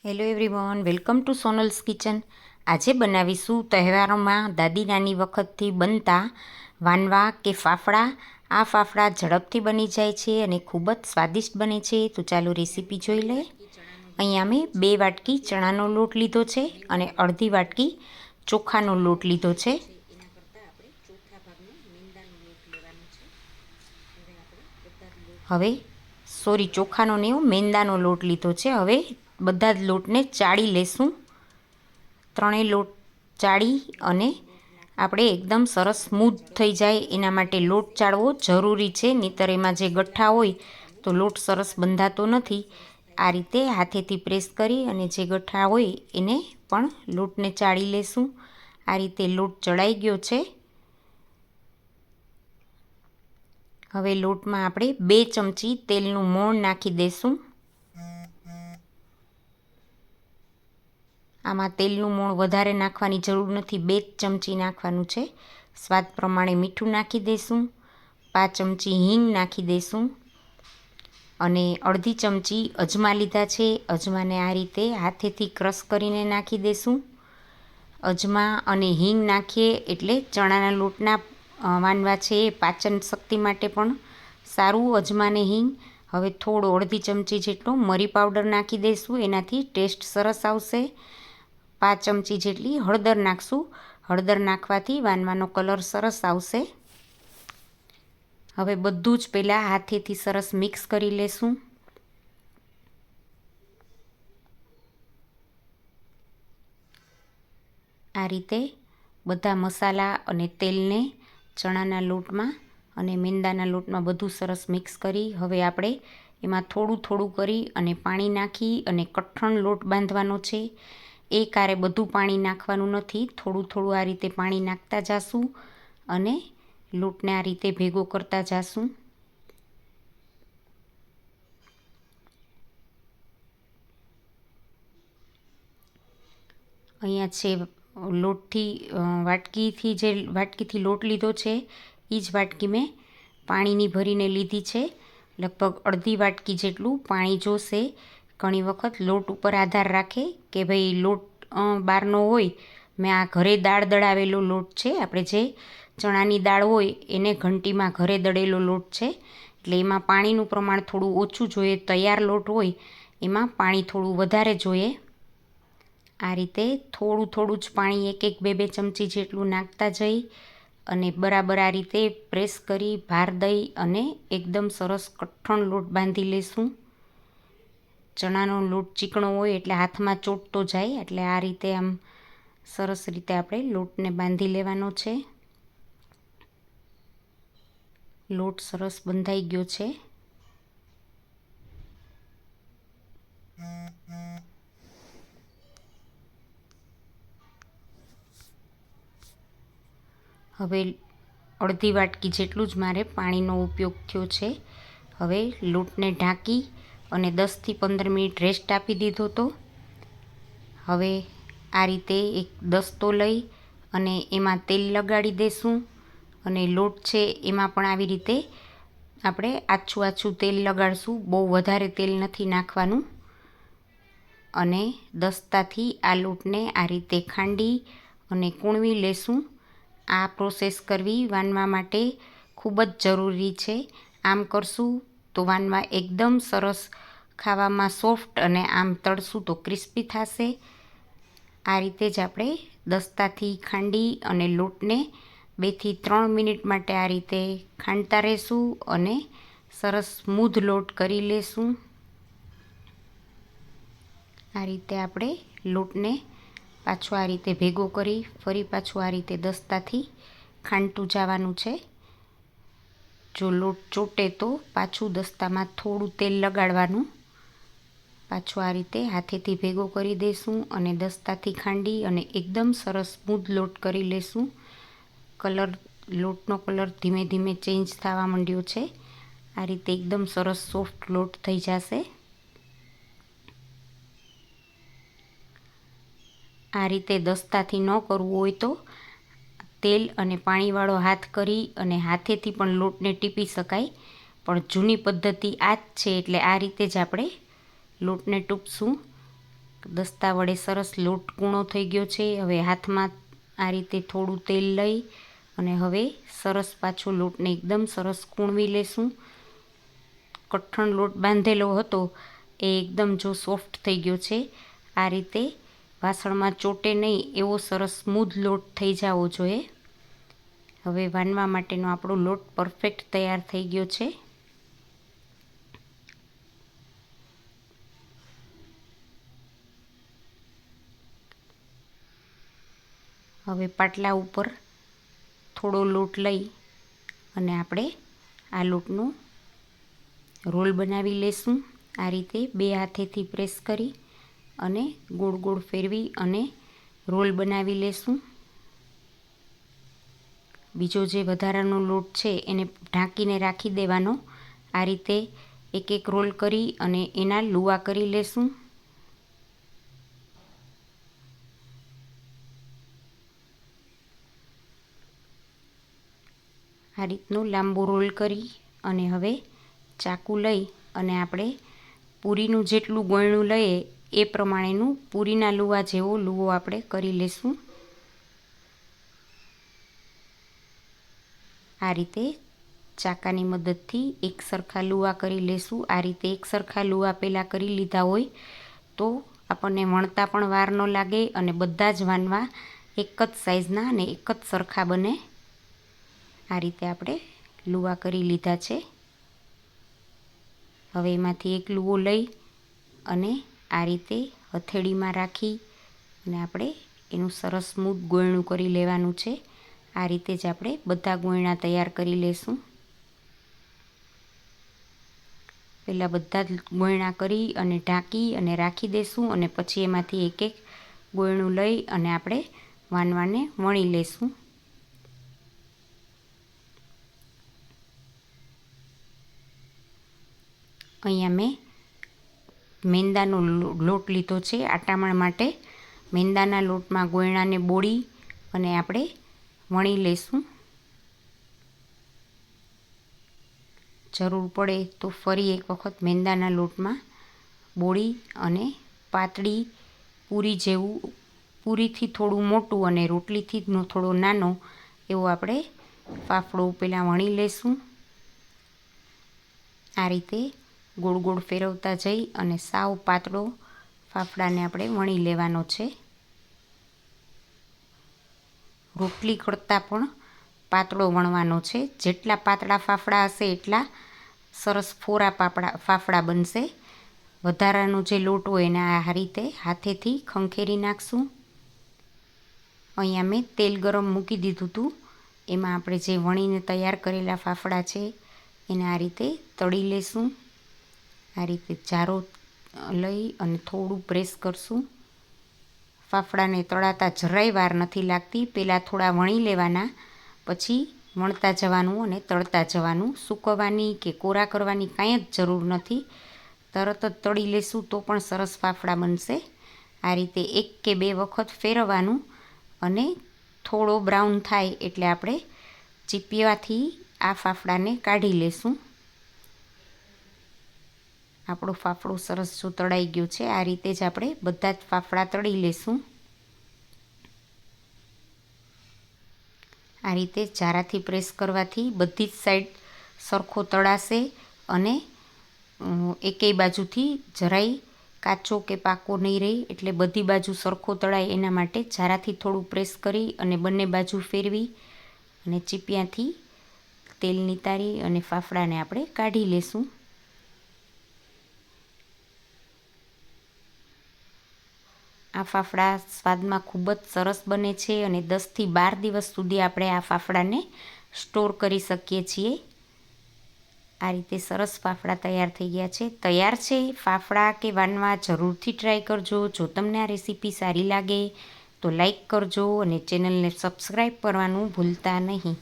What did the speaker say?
Hello everyone, welcome to Sonal's kitchen. આજે બનાવીશું તહેવારોમાં દાદી નાની વખતથી બનતા વાનવા કે ફાફડા. આ ફાફડા ઝડપથી બની જાય છે અને ખૂબ જ સ્વાદિષ્ટ બને છે. તો ચાલો રેસીપી જોઈ લઈએ. અહીંયા મેં 2 વાટકી ચણાનો લોટ લીધો છે અને અડધી વાટકી ચોખાનો લોટ લીધો છે. હવે ચોખાનો ને મેંદાનો લોટ લીધો છે. હવે બધા જ લોટને ચાળી લેશું. ત્રણેય લોટ ચાળી અને આપણે એકદમ સરસ સ્મૂથ થઈ જાય એના માટે લોટ ચાળવો જરૂરી છે. નહીંતર એમાં જે ગઠ્ઠા હોય તો લોટ સરસ બંધાતો નથી. આ રીતે હાથેથી પ્રેસ કરી અને જે ગઠ્ઠા હોય એને પણ લોટને ચાળી લેશું. આ રીતે લોટ ચડાઈ ગયો છે. હવે લોટમાં આપણે 2 ચમચી તેલનું મોણ નાખી દઈશું. આમાં તેલનું મોણ વધારે નાખવાની જરૂર નથી, 2 જ ચમચી નાખવાનું છે. સ્વાદ પ્રમાણે મીઠું નાખી દઈશું. 5 ચમચી હિંગ નાખી દઈશું અને અડધી ચમચી અજમા લીધા છે. અજમાને આ રીતે હાથેથી ક્રશ કરીને નાખી દઈશું. અજમા અને હિંગ નાખીએ એટલે ચણાના લોટના વાનવા છે એ પાચન શક્તિ માટે પણ સારું. અજમા ને હિંગ. હવે થોડો અડધી ચમચી જેટલો મરી પાવડર નાખી દઈશું, એનાથી ટેસ્ટ સરસ આવશે. 5 ચમચી જેટલી હળદર નાખશું. હળદર નાખવાથી વાનવાનો કલર સરસ આવશે. હવે બધું જ પહેલાં હાથેથી સરસ મિક્સ કરી લેશું. આ રીતે બધા મસાલા અને તેલને ચણાના લોટમાં અને મેંદાના લોટમાં બધું સરસ મિક્સ કરી હવે આપણે એમાં થોડું થોડું કરી અને પાણી નાખી અને કઠણ લોટ બાંધવાનો છે. એકારે બધું પાણી નાખવાનું નથી, થોડું થોડું આ રીતે પાણી નાખતા જાશું અને લોટને આ રીતે ભેગો કરતા જાશું. અહીંયા છે વાટકીથી લોટ લીધો છે એ જ વાટકી મેં પાણીની ભરીને લીધી છે. લગભગ અડધી વાટકી જેટલું પાણી જોશે. ઘણી વખત લોટ ઉપર આધાર રાખે કે ભાઈ લોટ બહારનો હોય. મેં આ ઘરે દાળ દળાવેલો લોટ છે. આપણે જે ચણાની દાળ હોય એને ઘંટીમાં ઘરે દળેલો લોટ છે, એટલે એમાં પાણીનું પ્રમાણ થોડું ઓછું જોઈએ. તૈયાર લોટ હોય એમાં પાણી થોડું વધારે જોઈએ. આ રીતે થોડું થોડું જ પાણી 1-2 ચમચી જેટલું નાખતા જઈ અને બરાબર આ રીતે પ્રેસ કરી ભાર દઈ અને એકદમ સરસ કઠણ લોટ બાંધી લેશું. ચણાનો લોટ ચીકણો હોય એટલે હાથમાં ચોંટતો જાય, એટલે આ રીતે આમ સરસ રીતે આપણે લોટને બાંધી લેવાનો છે. લોટ સરસ બંધાઈ ગયો છે. હવે અડધી વાટકી જેટલું જ મારે પાણીનો ઉપયોગ થયો છે. હવે લોટને ઢાંકી અને 10થી 15 મિનિટ રેસ્ટ આપી દીધો હતો. હવે આ રીતે એક દસ્તો લઈ અને એમાં તેલ લગાડી દઈશું અને લોટ છે એમાં પણ આવી રીતે આપણે આછું આછું તેલ લગાડશું. બહુ વધારે તેલ નથી નાખવાનું. અને દસ્તાથી આ લોટને આ રીતે ખાંડી અને કૂણવી લેશું. આ પ્રોસેસ કરવી વાનવા માટે ખૂબ જ જરૂરી છે. આમ કરશું તો વાનવા એકદમ સરસ ખાવામાં સોફ્ટ અને આમ તળશું તો ક્રિસ્પી થશે. આ રીતે જ આપણે દસ્તાથી ખાંડી અને લોટને 2થી 3 મિનિટ માટે આ રીતે ખાંડતા રહેશું અને સરસ સ્મૂધ લોટ કરી લેશું. આ રીતે આપણે લોટને પાછો આ રીતે ભેગો કરી ફરી પાછું આ રીતે દસ્તાથી ખાંડતું જવાનું છે. જો લોટ ચોટે તો પાછું દસ્તામાં થોડું તેલ લગાડવાનું. પાછું આ રીતે હાથેથી ભેગો કરી દઈશું અને દસ્તાથી ખાંડી અને એકદમ સરસ સ્મૂધ લોટ કરી લેશું. લોટનો કલર ધીમે ધીમે ચેન્જ થવા માંડ્યો છે. આ રીતે એકદમ સરસ સોફ્ટ લોટ થઈ જશે. આ રીતે દસ્તાથી ન કરવું હોય તો તેલ અને પાણીવાળો હાથ કરી અને હાથેથી પણ લોટને ટીપી શકાય, પણ જૂની પદ્ધતિ આ જ છે એટલે આ રીતે જ આપણે લોટને ટૂંપશું. દસ્તા વડે સરસ લોટ કૂણો થઈ ગયો છે. હવે હાથમાં આ રીતે થોડું તેલ લઈ અને હવે સરસ પાછો લોટને એકદમ સરસ કૂણવી લેશું. કઠણ લોટ બાંધેલો હતો એ એકદમ જો સોફ્ટ થઈ ગયો છે. આ રીતે વાસણમાં ચોટે નહીં એવો સરસ સ્મૂધ લોટ થઈ જવો જોઈએ. હવે વાનવા માટેનો આપણો લોટ પરફેક્ટ તૈયાર થઈ ગયો છે. હવે પાટલા ઉપર થોડો લોટ લઈ અને આપણે આ લોટનો રોલ બનાવી લેશું. આ રીતે 2 હાથેથી પ્રેસ કરી અને ગોળ ગોળ ફેરવી અને રોલ બનાવી લેશું. બીજો જે વધારાનો લોટ છે એને ઢાંકીને રાખી દેવાનો. આ રીતે એક એક રોલ કરી અને એના લુવા કરી લેશું. આ રીતનો લાંબો રોલ કરી અને હવે ચાકુ લઈ અને આપણે પૂરીનું જેટલું ગોયણું લઈએ એ પ્રમાણેનું પૂરીના લુવા જેવો લુવો આપણે કરી લેશું. આ રીતે ચાકાની મદદથી એક સરખા લુવા કરી લેશું. આ રીતે એક સરખા લુવા પહેલાં કરી લીધા હોય તો આપણને વણતા પણ વાર ન લાગે અને બધા જ વાનવા એક જ સાઈઝના અને એક જ સરખા બને. આ રીતે આપણે લુવા કરી લીધા છે. હવે એમાંથી એક લુવો લઈ અને આ રીતે હથેળીમાં રાખી અને આપણે એનું સરસ સ્મૂથ ગોયણું કરી લેવાનું છે. આ રીતે જ આપણે બધા ગોયણા તૈયાર કરી લેશું. પહેલાં બધા જ ગોયણા કરી અને ઢાંકી અને રાખી દેશું અને પછી એમાંથી એક એક ગોયણું લઈ અને આપણે વાનવાને વણી લેશું. અહીંયા મેં મેંદાનો લોટ લીધો છે આટામણ માટે. મેંદાના લોટમાં ગોયણાને બોળી અને આપણે વણી લેશું. જરૂર પડે તો ફરી એક વખત મેંદાના લોટમાં બોળી અને પાતળી પૂરી જેવું, પૂરીથી થોડું મોટું અને રોટલીથી થોડો નાનો એવો આપણે ફાફડો પહેલાં વણી લેશું. આ રીતે ગોળ ગોળ ફેરવતા જઈ અને સાવ પાતળો ફાફડાને આપણે વણી લેવાનો છે. રોટલી કરતાં પણ પાતળો વણવાનો છે. જેટલા પાતળા ફાફડા હશે એટલા સરસ ફોરા ફાફડા બનશે. વધારાનો જે લોટ હોય એને આ રીતે હાથેથી ખંખેરી નાખશું. અહીંયા મેં તેલ ગરમ મૂકી દીધું હતું. એમાં આપણે જે વણીને તૈયાર કરેલા ફાફડા છે એને આ રીતે તળી લેશું. આ રીતે જારો લઈ અને થોડું પ્રેસ કરશું. ફાફડાને તળાતા જરાય વાર નથી લાગતી. પહેલાં થોડા વણી લેવાના, પછી વણતા જવાનું અને તળતા જવાનું. સૂકવવાની કે કોરા કરવાની કાંઈ જ જરૂર નથી. તરત જ તળી લેશું તો પણ સરસ ફાફડા બનશે. આ રીતે 1 કે 2 વખત ફેરવવાનું અને થોડો બ્રાઉન થાય એટલે આપણે ચીપિયાથી આ ફાફડાને કાઢી લેશું. આપણો ફાફડો સરસ જો તળાઈ ગયો છે. આ રીતે જ આપણે બધા જ ફાફડા તળી લેશું. આ રીતે જારાથી પ્રેસ કરવાથી બધી જ સાઈડ સરખો તળાશે અને એકેય બાજુથી જરાય કાચો કે પાકો નહીં રહે. એટલે બધી બાજુ સરખો તળાય એના માટે જારાથી થોડું પ્રેસ કરી અને બંને બાજુ ફેરવી અને ચીપિયાથી તેલ નિતારી અને ફાફડાને આપણે કાઢી લેશું. આ ફાફડા સ્વાદમાં ખૂબ જ સરસ બને છે અને 10 થી 12 દિવસ સુધી આપણે આ ફાફડાને સ્ટોર કરી શકીએ છીએ. આ રીતે સરસ ફાફડા તૈયાર થઈ ગયા છે. તૈયાર છે ફાફડા કે વાનવા જરૂરથી ટ્રાય કરજો. જો તમને આ રેસીપી સારી લાગે તો લાઈક કરજો અને ચેનલને સબસ્ક્રાઈબ કરવાનું ભૂલતા નહીં.